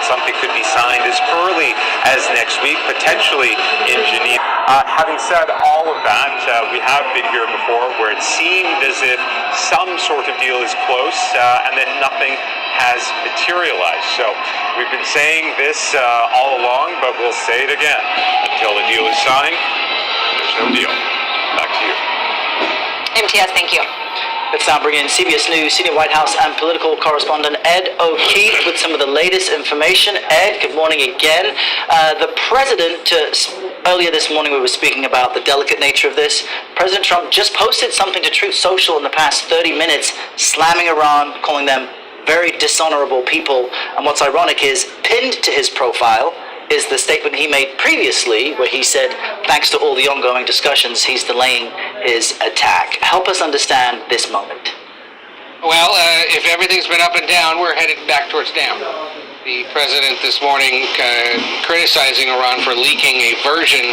Something could be signed as early as next week, potentially in Geneva. Having said all of that, we have been here before where it seemed as if some sort of deal is close and then nothing has materialized. So we've been saying this all along, but we'll say it again. Until the deal is signed, there's no deal. Back to you. MTS, thank you. Let's now bring in CBS News senior White House and political correspondent Ed O'Keefe with some of the latest information. Ed, good morning again. The president, earlier this morning we were speaking about the delicate nature of this. President Trump just posted something to Truth Social in the past 30 minutes, slamming Iran, calling them very dishonorable people. And what's ironic is, pinned to his profile is the statement he made previously where he said, thanks to all the ongoing discussions, he's delaying his attack. Help us understand this moment. Well, if everything's been up and down, we're headed back towards down. The president this morning criticizing Iran for leaking a version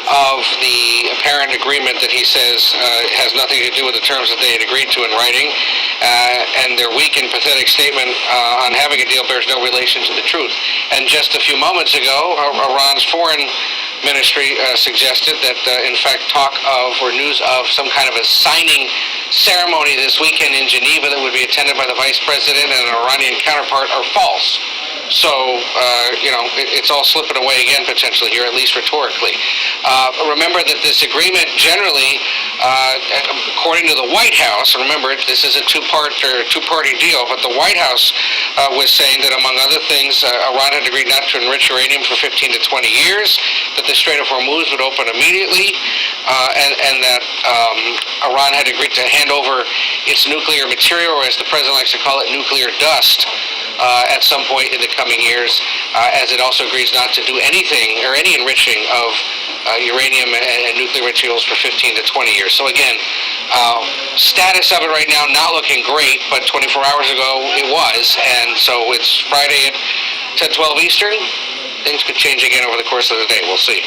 of the apparent agreement that he says has nothing to do with the terms that they had agreed to in writing, and their weak and pathetic statement on having a deal bears no relation to the truth. And just a few moments ago, Iran's foreign ministry suggested that, in fact, talk of or news of some kind of a signing ceremony this weekend in Geneva that would be attended by the vice president and an Iranian counterpart are false. So, it's all slipping away again potentially here, at least rhetorically. Remember that this agreement generally, according to the White House, remember this is a two-party deal, but the White House was saying that among other things, Iran had agreed not to enrich uranium for 15 to 20 years, that the Strait of Hormuz would open immediately, and that Iran had agreed to hand over its nuclear material, or as the president likes to call it, nuclear dust, at some point in the coming years, as it also agrees not to do anything or any enriching of uranium and nuclear materials for 15 to 20 years. So again, status of it right now not looking great, but 24 hours ago it was, and so it's Friday at 10:12 Eastern. Things could change again over the course of the day. We'll see.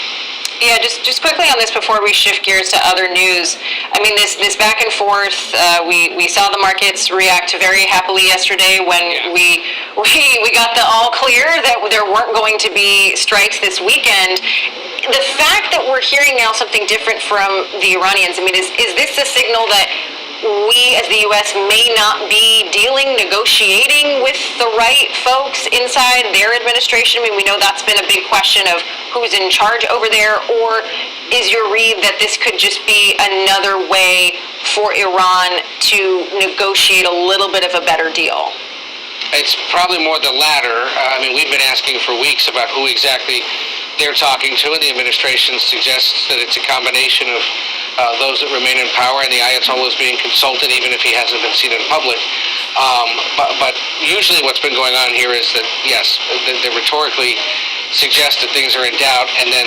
Yeah, just quickly on this before we shift gears to other news. I mean, this back and forth, we saw the markets react very happily yesterday when we got the all clear that there weren't going to be strikes this weekend. The fact that we're hearing now something different from the Iranians, I mean, is this a signal that we as the U.S. may not be negotiating with the right folks inside their administration? I mean, we know that's been a big question of who's in charge over there, or is your read that this could just be another way for Iran to negotiate a little bit of a better deal? It's probably more the latter. I mean, we've been asking for weeks about who exactly they're talking to, and the administration suggests that it's a combination of those that remain in power, and the Ayatollah is being consulted, even if he hasn't been seen in public. But usually what's been going on here is that, yes, they rhetorically suggest that things are in doubt, and then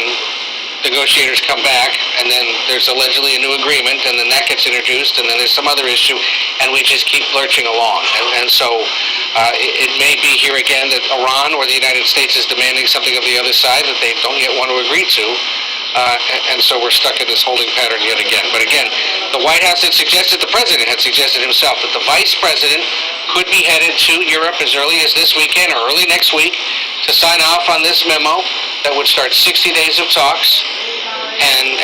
negotiators come back, and then there's allegedly a new agreement, and then that gets introduced, and then there's some other issue, and we just keep lurching along. And so it may be here again that Iran or the United States is demanding something of the other side that they don't yet want to agree to, and so we're stuck in this holding pattern yet again. But again, the White House had suggested, the president had suggested himself, that the vice president could be headed to Europe as early as this weekend or early next week to sign off on this memo that would start 60 days of talks, and